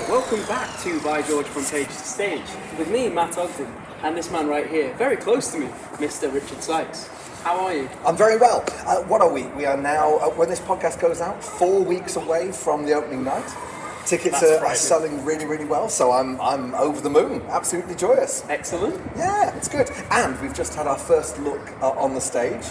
Welcome back to By George From Page to Stage with me, Matt Ogden, and this man right here, very close to me, Mr. Richard Sykes. How are you? I'm very well. What are we? We are now, when this podcast goes out, 4 weeks away from the opening night. Tickets are selling really, really well, so I'm over the moon. Absolutely joyous. Excellent. Yeah, it's good. And we've just had our first look on the stage.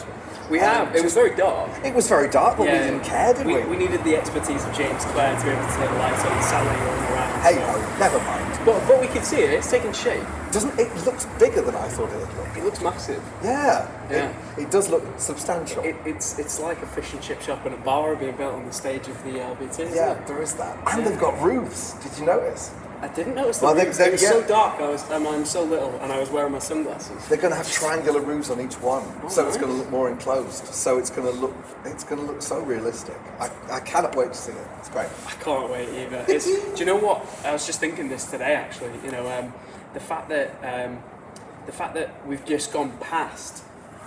We have. It was very dark. It was very dark, but we didn't care, did we? We needed the expertise of James Clare to be able to turn the lights on and Sally rolling around. Hey, no, never mind. But we can see it. It's taking shape. Doesn't it looks bigger than I thought it would look? It looks massive. Yeah. Yeah. It does look substantial. It's like a fish and chip shop and a bar being built on the stage of the LBT. Isn't Yeah, it? there is that. And they've got roofs. Did you notice? I didn't notice the Well, roofs. It was so dark. I'm so little, and I was wearing my sunglasses. They're going to have triangular roofs on each one, so nice. it's going to look more enclosed. So it's going to look so realistic. I cannot wait to see it. It's great. I can't wait either. Do you know what? I was just thinking this today actually. You know, the fact that we've just gone past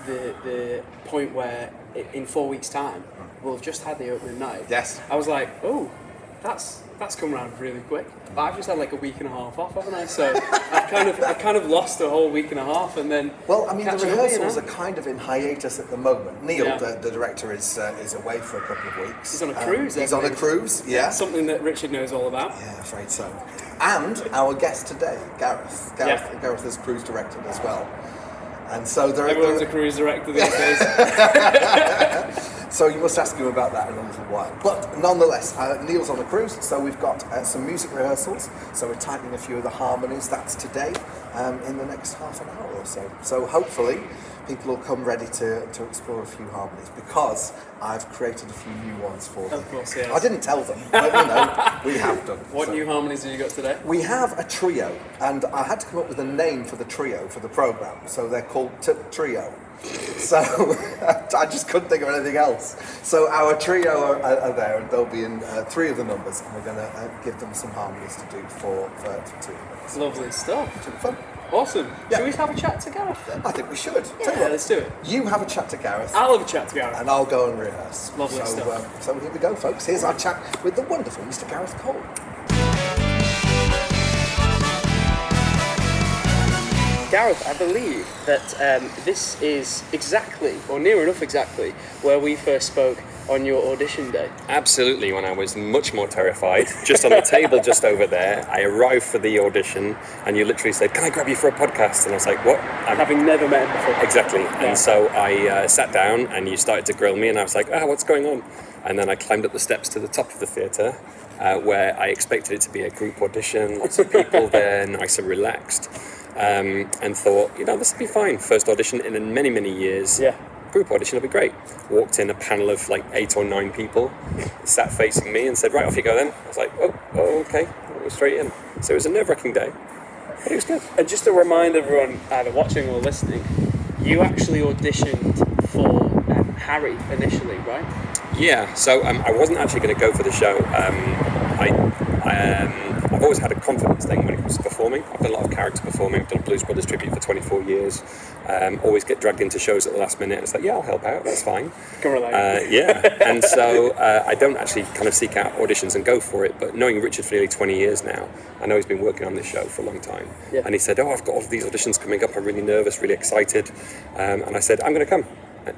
the point where in 4 weeks' time we'll have just had the opening night. Yes. I was like, oh, that's come around really quick. But I've just had like a week and a half off, haven't I? So I've kind of lost a whole week and a half, and then. Well, I mean, the catching up, rehearsals are kind of in hiatus at the moment. Neil, Yeah. the director, is away for a couple of weeks. He's on a cruise. He's on a cruise. Yeah. Something that Richard knows all about. Yeah, afraid so. And our guest today, Gareth. Gareth is cruise directed as well. And so Everyone's a cruise director these days. So you must ask him about that in a little while. But nonetheless, Neil's on a cruise, so we've got some music rehearsals. So we're tightening a few of the harmonies. That's today, in the next half an hour or so. So hopefully people will come ready to explore a few harmonies, because I've created a few new ones for them. Of course, yes. I didn't tell them, but we have done. What new harmonies have you got today? We have a trio, and I had to come up with a name for the trio for the programme, so they're called Trio. So I just couldn't think of anything else. So our trio are there, and they'll be in 3 of the numbers, and we're going to give them some harmonies to do for 2 numbers. Lovely stuff. Should be fun. Awesome. Yeah. Should we have a chat to Gareth then? I think we should. Yeah, let's do it. You have a chat to Gareth, I'll have a chat to Gareth. and I'll go and rehearse. Lovely stuff. So here we go, folks. Here's our chat with the wonderful Mr. Gareth Cole. Gareth, I believe that this is exactly, or near enough exactly, where we first spoke on your audition day. Absolutely, when I was much more terrified, just on the table just over there. I arrived for the audition, and you literally said, "Can I grab you for a podcast?" And I was like, "What?" Having never met him before. Exactly. Yeah. And so I sat down, and you started to grill me, and I was like, "What's going on?" And then I climbed up the steps to the top of the theatre, where I expected it to be a group audition, lots of people there, nice and relaxed, and thought, this will be fine. First audition in many, many years. Yeah. Group audition will be great. Walked in, a panel of like 8 or 9 people, sat facing me and said, "Right, off you go then." I was like, oh okay, I was straight in. So it was a nerve-wracking day, but it was good. And just to remind everyone, either watching or listening, you actually auditioned for Harry initially, right? Yeah, so I wasn't actually going to go for the show. I've always had a confidence thing when it comes to performing. I've done a lot of character performing. I've done a Blues Brothers tribute for 24 years. Always get dragged into shows at the last minute. It's like, yeah, I'll help out. That's fine. Can relate. Yeah, and so I don't actually kind of seek out auditions and go for it. But knowing Richard for nearly 20 years now, I know he's been working on this show for a long time. Yeah. And he said, "I've got all of these auditions coming up. I'm really nervous, really excited." And I said, "I'm going to come."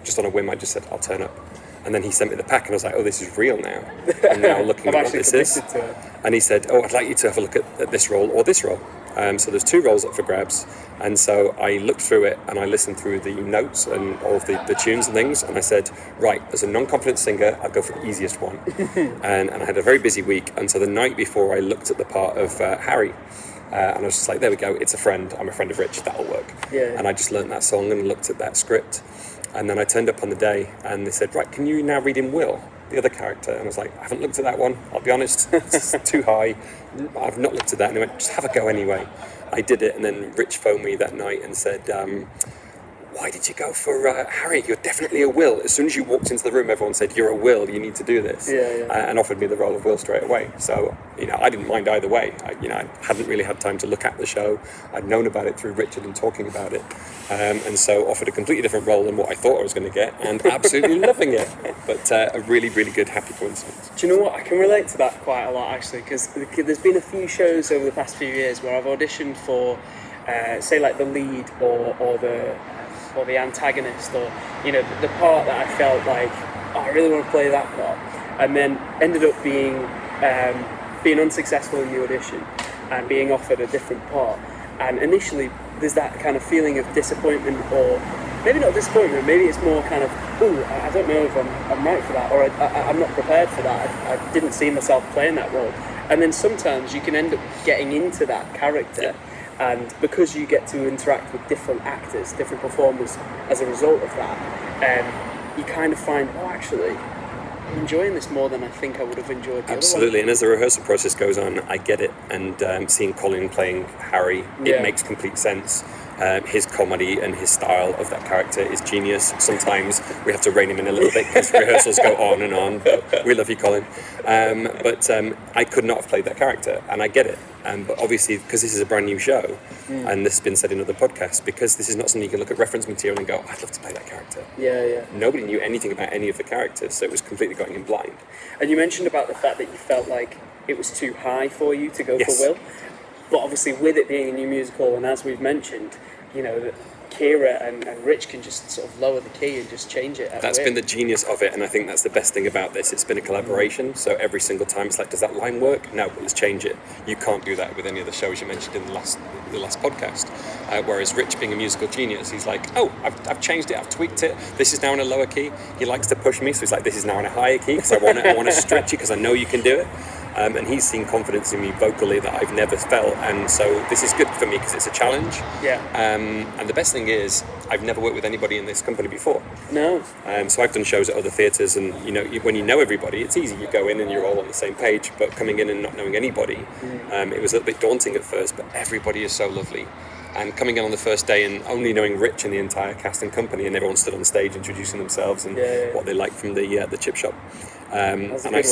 Just on a whim, I just said, "I'll turn up." And then he sent me the pack, and I was like, "Oh, this is real now." I'm now looking at what this is. And he said, "Oh, I'd like you to have a look at this role or this role." So there's 2 roles up for grabs. And so I looked through it, and I listened through the notes and all of the tunes and things. And I said, right, as a non-confident singer, I'll go for the easiest one. and I had a very busy week. And so the night before, I looked at the part of Harry. And I was just like, there we go, it's a friend. I'm a friend of Rich, that'll work. Yeah. And I just learned that song and looked at that script. And then I turned up on the day, and they said, right, can you now read in Will, the other character? And I was like, I haven't looked at that one, I'll be honest, it's too high. I've not looked at that. And they went, just have a go anyway. I did it, and then Rich phoned me that night and said, why did you go for Harry? You're definitely a Will. As soon as you walked into the room, everyone said, you're a Will, you need to do this. And offered me the role of Will straight away. So, I didn't mind either way. I hadn't really had time to look at the show. I'd known about it through Richard and talking about it. And so offered a completely different role than what I thought I was going to get, and absolutely loving it. But a really, really good, happy coincidence. Do you know what? I can relate to that quite a lot, actually, because there's been a few shows over the past few years where I've auditioned for, say, like the lead or the antagonist, or the part that I felt like, I really want to play that part, and then ended up being unsuccessful in the audition and being offered a different part. And initially there's that kind of feeling of disappointment, or maybe not disappointment, maybe it's more kind of, I don't know if I'm right for that, or I'm not prepared for that, I didn't see myself playing that role. And then sometimes you can end up getting into that character, and because you get to interact with different actors, different performers as a result of that, you kind of find, actually, I'm enjoying this more than I think I would have enjoyed the Absolutely, other one. and as the rehearsal process goes on, I get it, and seeing Colin playing Harry, it makes complete sense. His comedy and his style of that character is genius. Sometimes we have to rein him in a little bit because rehearsals go on and on, but we love you, Colin. But I could not have played that character, and I get it. But obviously, because this is a brand new show, and this has been said in other podcasts, because this is not something you can look at reference material and go, I'd love to play that character. Nobody knew anything about any of the characters, so it was completely going in blind. And you mentioned about the fact that you felt like it was too high for you to go for Will. But obviously, with it being a new musical, and as we've mentioned, that Kira and Rich can just sort of lower the key and just change it. That's been the genius of it, and I think that's the best thing about this. It's been a collaboration, so every single time it's like, does that line work? No, but let's change it. You can't do that with any of the shows you mentioned in the last podcast. Whereas Rich, being a musical genius, he's like, I've changed it, I've tweaked it. This is now in a lower key. He likes to push me, so he's like, this is now in a higher key because I want to stretch you because I know you can do it. And he's seen confidence in me vocally that I've never felt, and so this is good for me because it's a challenge. And the best thing is, I've never worked with anybody in this company before. No. So I've done shows at other theatres, and when you know everybody, it's easy. You go in and you're all on the same page. But coming in and not knowing anybody, it was a little bit daunting at first. But everybody is so lovely. And coming in on the first day and only knowing Rich and the entire cast and company, and everyone stood on stage introducing themselves and what they liked from the chip shop. And I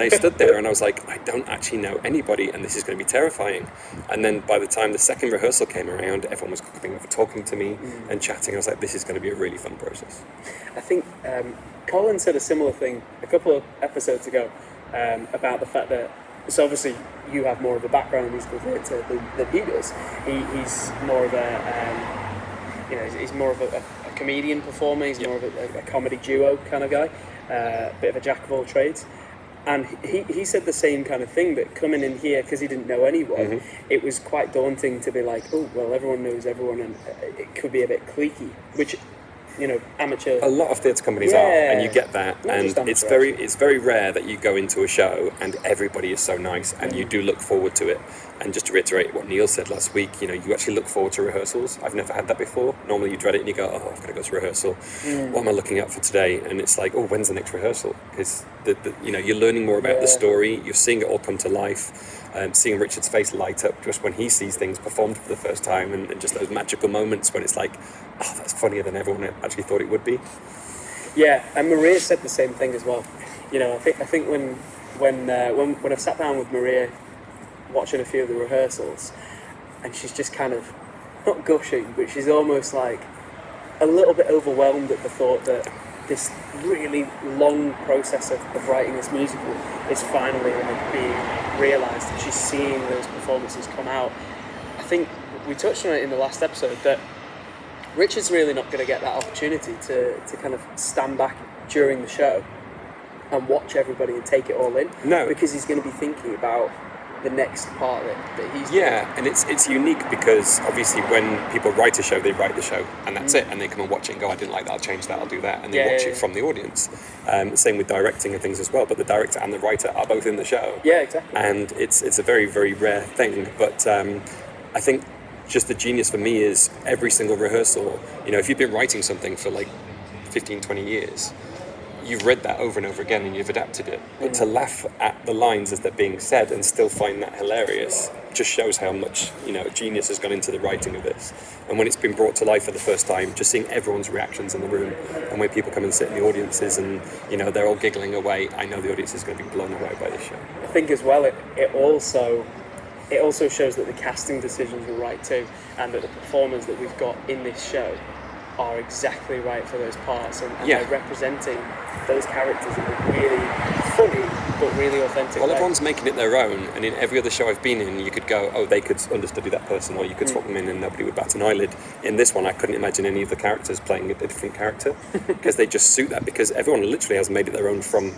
stood there and I was like, I don't actually know anybody, and this is going to be terrifying. And then by the time the second rehearsal came around, everyone was talking to me and chatting. I was like, this is going to be a really fun process. I think Colin said a similar thing a couple of episodes ago about the fact that, so obviously you have more of a background in musical theatre than he does. He's more of he's more of a comedian performer. He's more of a comedy duo kind of guy. Bit of a jack of all trades, and he said the same kind of thing, that coming in here because he didn't know anyone, it was quite daunting to be like, everyone knows everyone, and it could be a bit cliquey, which amateur. A lot of theatre companies are, and you get that, and it's very rare that you go into a show and everybody is so nice, and you do look forward to it. And just to reiterate what Neil said last week, you actually look forward to rehearsals. I've never had that before. Normally you dread it and you go, I've got to go to rehearsal. What am I looking out for today? And it's like, when's the next rehearsal? Because you're learning more about the story. You're seeing it all come to life. Seeing Richard's face light up just when he sees things performed for the first time, and just those magical moments when it's like, that's funnier than everyone actually thought it would be. Yeah, and Maria said the same thing as well. I think when I've sat down with Maria, watching a few of the rehearsals, and she's just kind of not gushing, but she's almost like a little bit overwhelmed at the thought that this really long process of writing this musical is finally being realised, and she's seeing those performances come out. I think we touched on it in the last episode that Richard's really not going to get that opportunity to kind of stand back during the show and watch everybody and take it all in. No. Because he's going to be thinking about the next part that he's doing. And it's unique because obviously when people write a show, they write the show and that's it, and they come and watch it and go, I didn't like that, I'll change that, I'll do that, and they watch it from the audience. Same with directing and things as well, but the director and the writer are both in the show. Yeah, exactly. And it's a very, very rare thing, but I think just the genius for me is every single rehearsal, if you've been writing something for like 15, 20 years, you've read that over and over again and you've adapted it. But to laugh at the lines as they're being said and still find that hilarious just shows how much, genius has gone into the writing of this. And when it's been brought to life for the first time, just seeing everyone's reactions in the room, and when people come and sit in the audiences and, they're all giggling away, I know the audience is going to be blown away by this show. I think as well, it also shows that the casting decisions were right too, and that the performers that we've got in this show are exactly right for those parts, and they're representing those characters in a really funny but really authentic Well, way. everyone's making it their own, and in every other show I've been in, you could go, oh, they could understudy that person, or you could swap them in and nobody would bat an eyelid. In this one, I couldn't imagine any of the characters playing a different character, because they just suit that, because everyone literally has made it their own from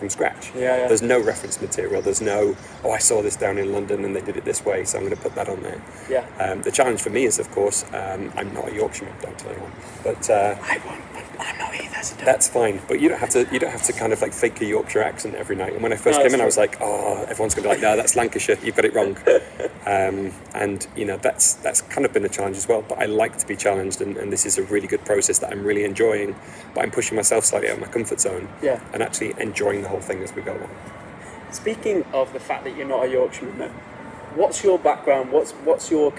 scratch. Yeah. There's no reference material, there's no, I saw this down in London and they did it this way, so I'm going to put that on there. Yeah. The challenge for me is, of course, I'm not a Yorkshireman, don't tell anyone, but I won't. I'm not either. So that's fine, but you don't have to kind of like fake a Yorkshire accent every night. And when I first came in, I was like, everyone's gonna be like, no, that's Lancashire, you've got it wrong. And that's kind of been a challenge as well. But I like to be challenged, and this is a really good process that I'm really enjoying. But I'm pushing myself slightly out of my comfort zone, and actually enjoying the whole thing as we go along. Speaking of the fact that you're not a Yorkshireman, then, what's your background? What's your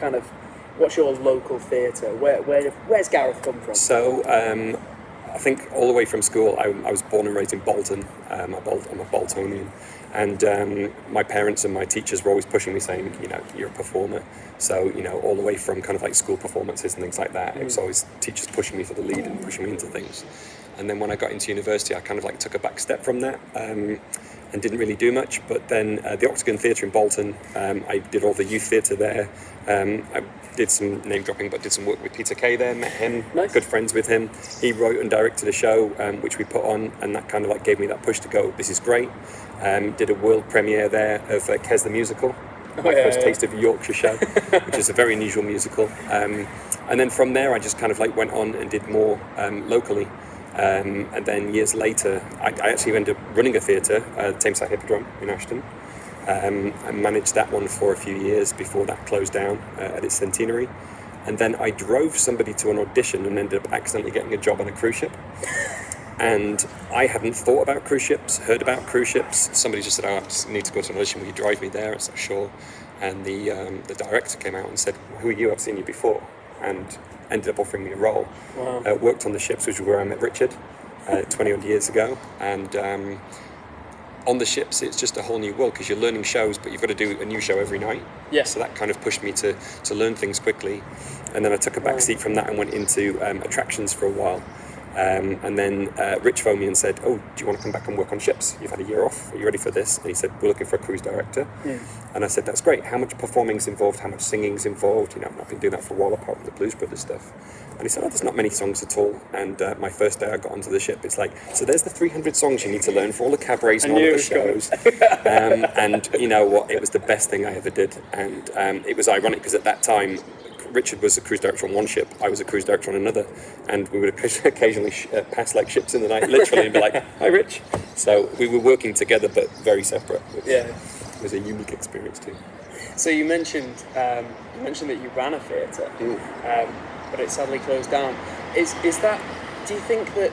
local theatre? Where's Gareth come from? So. I think all the way from school, I was born and raised in Bolton. I'm a Boltonian, and my parents and my teachers were always pushing me, saying, you're a performer. So, all the way from kind of like school performances and things like that, it was always teachers pushing me for the lead and pushing me into things. And then when I got into university, I kind of like took a back step from that. And didn't really do much, but then the Octagon Theatre in Bolton, I did all the youth theatre there. I did some name dropping, but did some work with Peter Kay there, met him, nice. Good friends with him. He wrote and directed a show which we put on, and that kind of like gave me that push to go, this is great. Did a world premiere there of Kes the Musical, my first taste of a Yorkshire show, which is a very unusual musical. And then from there, I just kind of like went on and did more locally. And then years later, I actually ended up running a theatre, the Tameside Hippodrome in Ashton. I managed that one for a few years before that closed down at its centenary. And then I drove somebody to an audition and ended up accidentally getting a job on a cruise ship. And I hadn't thought about cruise ships, heard about cruise ships. Somebody just said, I just need to go to an audition, will you drive me there? I said, sure. And the director came out and said, who are you? I've seen you before. And ended up offering me a role. Wow. Worked on the ships, which is where I met Richard 20 odd years ago. And on the ships, it's just a whole new world, because you're learning shows, but you've got to do a new show every night. Yeah. So that kind of pushed me to learn things quickly. And then I took a back seat from that and went into attractions for a while. And then Rich phoned me and said, do you want to come back and work on ships? You've had a year off, are you ready for this? And he said, we're looking for a cruise director. And I said, that's great. How much performing's involved? How much singing's involved? I've been doing that for a while, apart from the Blues Brothers stuff. And he said, there's not many songs at all. And my first day I got onto the ship, it's like, so there's the 300 songs you need to learn for all the cabarets and all of the shows. And you know what? It was the best thing I ever did. And it was ironic, because at that time, Richard was a cruise director on one ship, I was a cruise director on another, and we would occasionally pass like ships in the night, literally, and be like, hi Rich. So we were working together, but very separate, which was a unique experience too. So you mentioned that you ran a theatre, but it sadly closed down. Is that, do you think that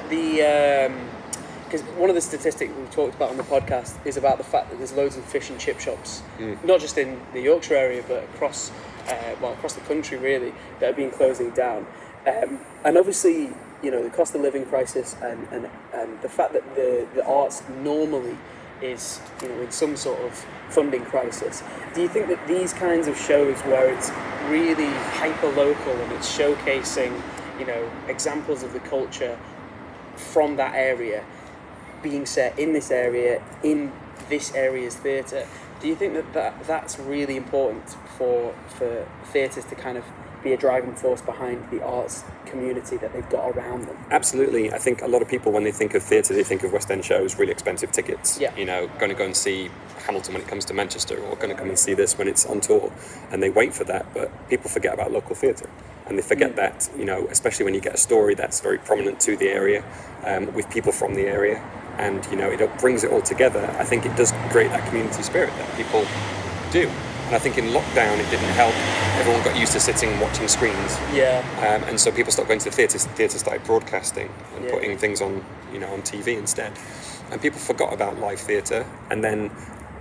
because one of the statistics we've talked about on the podcast is about the fact that there's loads of fish and chip shops, not just in the Yorkshire area, but across the country really, that have been closing down. And obviously, the cost of living crisis and the fact that the arts normally is, in some sort of funding crisis. Do you think that these kinds of shows where it's really hyper-local and it's showcasing, examples of the culture from that area being set in this area, in this area's theatre, do you think that's really important for theatres to kind of be a driving force behind the arts community that they've got around them? Absolutely. I think a lot of people, when they think of theatre, they think of West End shows, really expensive tickets. Yeah. Going to go and see Hamilton when it comes to Manchester, or going to come and see this when it's on tour, and they wait for that. But people forget about local theatre, and they forget that, especially when you get a story that's very prominent to the area, with people from the area, and it brings it all together. I think it does create that community spirit that people do. And I think in lockdown it didn't help. Everyone got used to sitting and watching screens. Yeah. And so people stopped going to the theatres. Theatres started broadcasting and putting things on, on TV instead. And people forgot about live theatre. And then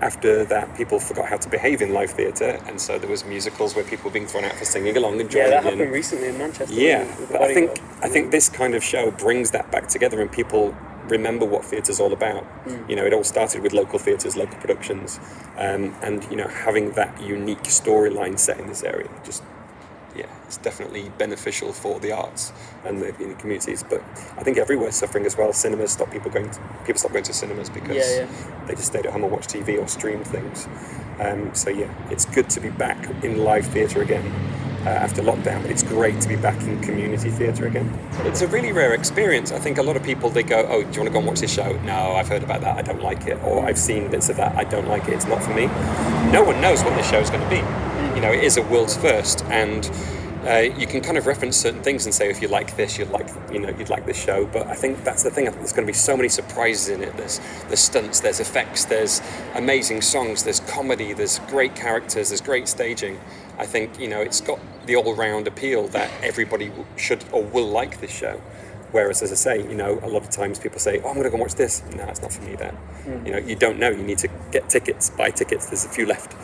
after that, people forgot how to behave in live theatre, and so there was musicals where people were being thrown out for singing along and joining in. Yeah, that happened recently in Manchester. Yeah, but I think this kind of show brings that back together, and people remember what theatre's all about. You know, it all started with local theatres, local productions, and you know, having that unique storyline set in this area, just it's definitely beneficial for the arts and the communities. But I think everywhere's suffering as well. Cinemas stop people stopped going to cinemas because they just stayed at home and watched TV or streamed things. So it's good to be back in live theatre again after lockdown, but it's great to be back in community theatre again. It's a really rare experience. I think a lot of people, they go, oh, do you want to go and watch this show? No, I've heard about that, I don't like it. Or I've seen bits of that, I don't like it, it's not for me. No one knows what this show is going to be. You know, it is a world's first, and you can kind of reference certain things and say, if you like this, you'd like this show. But I think that's the thing. I think there's going to be so many surprises in it. There's stunts, there's effects, there's amazing songs, there's comedy, there's great characters, there's great staging. I think, you know, it's got the all-round appeal that everybody should or will like this show. Whereas, as I say, you know, a lot of times people say, oh, I'm going to go watch this. No, it's not for me, that. You know, you don't know. You need to get tickets, buy tickets. There's a few left.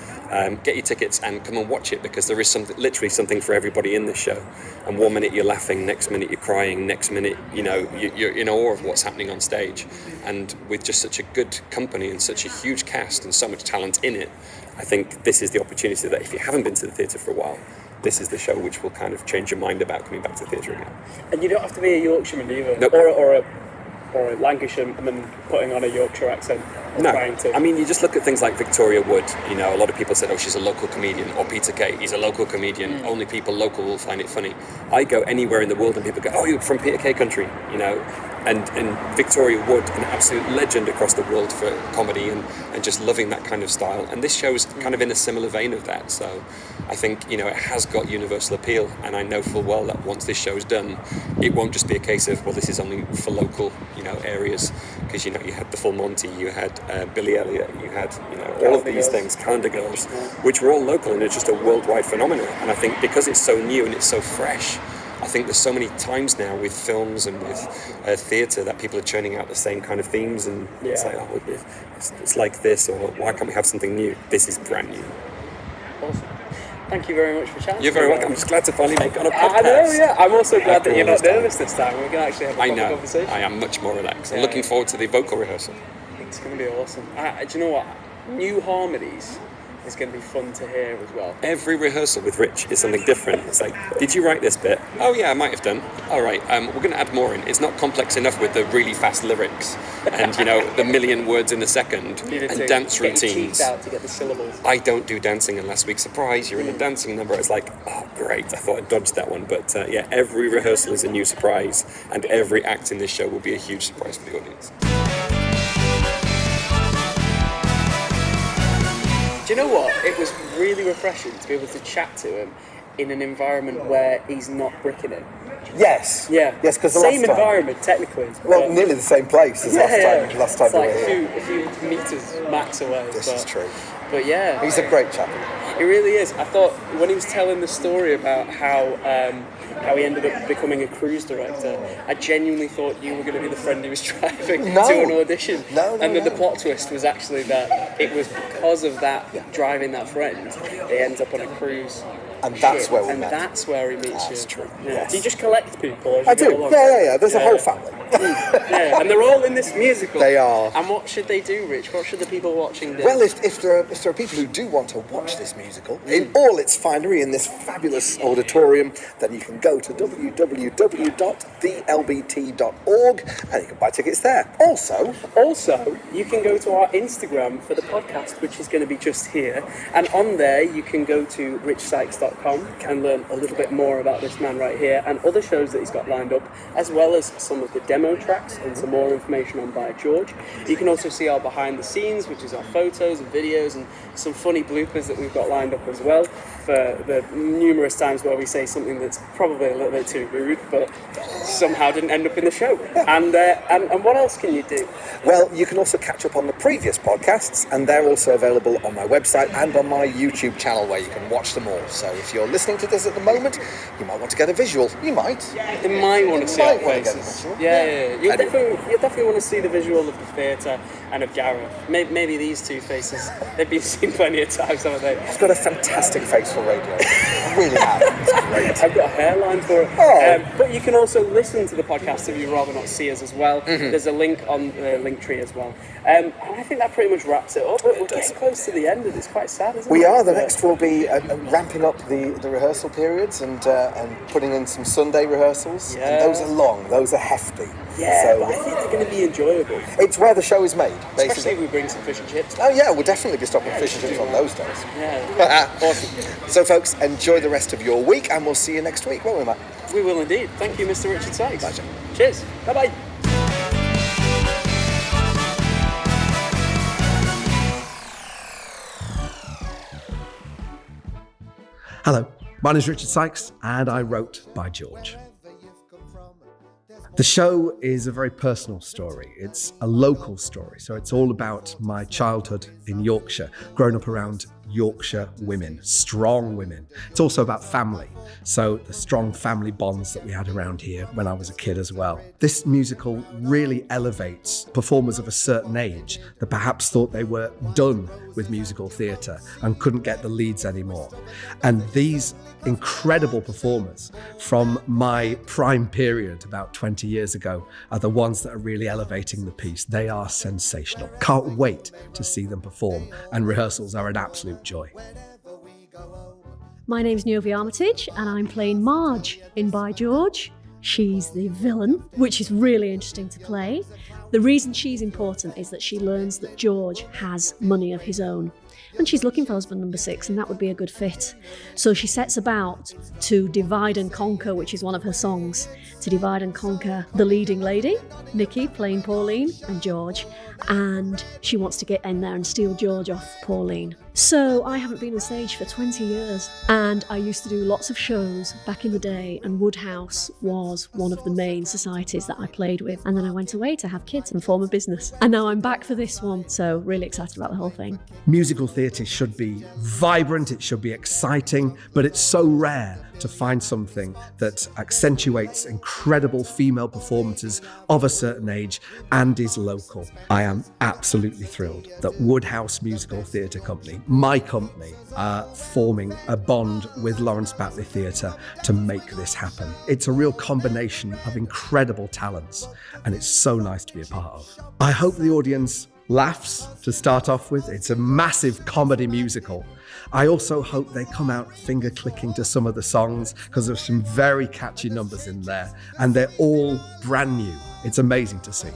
Get your tickets and come and watch it, because there is literally something for everybody in this show. And 1 minute you're laughing, next minute you're crying, next minute, you know, you're in awe of what's happening on stage. And with just such a good company and such a huge cast and so much talent in it, I think this is the opportunity that if you haven't been to the theatre for a while, this is the show which will kind of change your mind about coming back to theatre again. And you don't have to be a Yorkshireman either, nope. or a Lancashireman putting on a Yorkshire accent. No, I mean, you just look at things like Victoria Wood. You know, a lot of people said, oh, she's a local comedian, or Peter Kay, he's a local comedian. Only people local will find it funny. I go anywhere in the world and people go, oh, you're from Peter Kay country, you know. And Victoria Wood, an absolute legend across the world for comedy and just loving that kind of style. And this show's kind of in a similar vein of that. So I think, you know, it has got universal appeal. And I know full well that once this show's done, it won't just be a case of, well, this is only for local, you know, areas. Because, you know, you had the Full Monty, you had Billy Elliot, you had, you know, all of these things, Calendar Girls, which were all local, and it's just a worldwide phenomenon. And I think because it's so new and it's so fresh, I think there's so many times now with films and with theatre that people are churning out the same kind of themes, and it's like, oh, it's like this, or why can't we have something new? This is brand new. Awesome. Thank you very much for chatting. You're very welcome. I'm just glad to finally make on a podcast. I know, yeah. I'm also glad that you're not nervous this time. We can actually have a proper conversation. I am much more relaxed. I'm looking forward to the vocal rehearsal. It's going to be awesome. Do you know what? New harmonies is going to be fun to hear as well. Every rehearsal with Rich is something different. It's like, did you write this bit? Oh yeah, I might have done. All right, we're going to add more in. It's not complex enough with the really fast lyrics and, you know, the million words in a second and dance routines. Get your teeth out to get the syllables. I don't do dancing unless week. Surprise, you're in a dancing number. It's like, oh great, I thought I dodged that one. But every rehearsal is a new surprise, and every act in this show will be a huge surprise for the audience. Do you know what? It was really refreshing to be able to chat to him in an environment where he's not bricking it. Yes. Yeah. Yes, because same environment technically. Well, nearly the same place as last time. It's like a few meters max away. This is true. But yeah, he's a great chap. He really is. I thought when he was telling the story about how he ended up becoming a cruise director, I genuinely thought you were going to be the friend he was driving to an audition. And then the plot twist was actually that it was because of that driving that friend, he ends up on a cruise. And that's where we met. And that's where he meets you. That's true. Yeah. Yes. Do you just collect people? I do. Yeah. There's a whole family. Yeah, and they're all in this musical. They are. And what should they do, Rich? What should the people watching do? Well, if there are people who do want to watch this musical in all its finery in this fabulous auditorium, then you can go to www.thelbt.org and you can buy tickets there. Also, you can go to our Instagram for the podcast, which is going to be just here, and on there you can go to richsykes.com and learn a little bit more about this man right here and other shows that he's got lined up, as well as some of the demo tracks and some more information on By George. You can also see our behind the scenes, which is our photos and videos and some funny bloopers that we've got lined up as well for the numerous times where we say something that's probably a little bit too rude but somehow didn't end up in the show. And what else can you do? Well, you can also catch up on the previous podcasts, and they're also available on my website and on my YouTube channel where you can watch them all. So if you're listening to this at the moment, you might want to get a visual. You might want to see our faces. Yeah. You'll definitely want to see the visual of the theatre and of Gareth. Maybe these two faces, they've been seen plenty of times, haven't they? I've got a fantastic face for radio. I really have. It's great. I've got a hairline for it. Oh. But you can also listen to the podcast if you'd rather not see us as well. Mm-hmm. There's a link on the link tree as well. And I think that pretty much wraps it up. We're getting close to the end, and it's quite sad, isn't it? We are. The next will be ramping up the rehearsal periods and putting in some Sunday rehearsals. Yeah. And those are long. Those are hefty. Yeah, So, but I think they're going to be enjoyable. it's where the show is made, basically. Especially if we bring some fish and chips. Oh yeah, we'll definitely be stopping fish and chips on those days. Yeah, awesome. So folks, enjoy the rest of your week and we'll see you next week, won't we, Matt? We will indeed. Thank you, Mr. Richard Sykes. Pleasure. Cheers. Bye-bye. Hello, my name is Richard Sykes and I wrote By George. The show is a very personal story. It's a local story, so it's all about my childhood in Yorkshire, growing up around Yorkshire women, strong women. It's also about family, so the strong family bonds that we had around here when I was a kid as well. This musical really elevates performers of a certain age that perhaps thought they were done with musical theatre and couldn't get the leads anymore. And these incredible performers from my prime period about 20 years ago are the ones that are really elevating the piece. They are sensational. Can't wait to see them perform, and rehearsals are an absolute joy. My name's Niovi Armitage and I'm playing Marge in By George. She's the villain, which is really interesting to play. The reason she's important is that she learns that George has money of his own. And she's looking for husband number 6, and that would be a good fit. So she sets about to divide and conquer, which is one of her songs, to divide and conquer the leading lady, Nikki, playing Pauline, and George. And she wants to get in there and steal George off Pauline. So I haven't been on stage for 20 years, and I used to do lots of shows back in the day, and Woodhouse was one of the main societies that I played with. And then I went away to have kids and form a business. And now I'm back for this one, so really excited about the whole thing. Musical theatre should be vibrant, it should be exciting, but it's so rare to find something that accentuates incredible female performances of a certain age and is local. I am absolutely thrilled that Woodhouse Musical Theatre Company, my company, are forming a bond with Lawrence Batley Theatre to make this happen. It's a real combination of incredible talents, and it's so nice to be a part of. I hope the audience laughs to start off with. It's a massive comedy musical. I also hope they come out finger clicking to some of the songs, because there's some very catchy numbers in there and they're all brand new. It's amazing to see.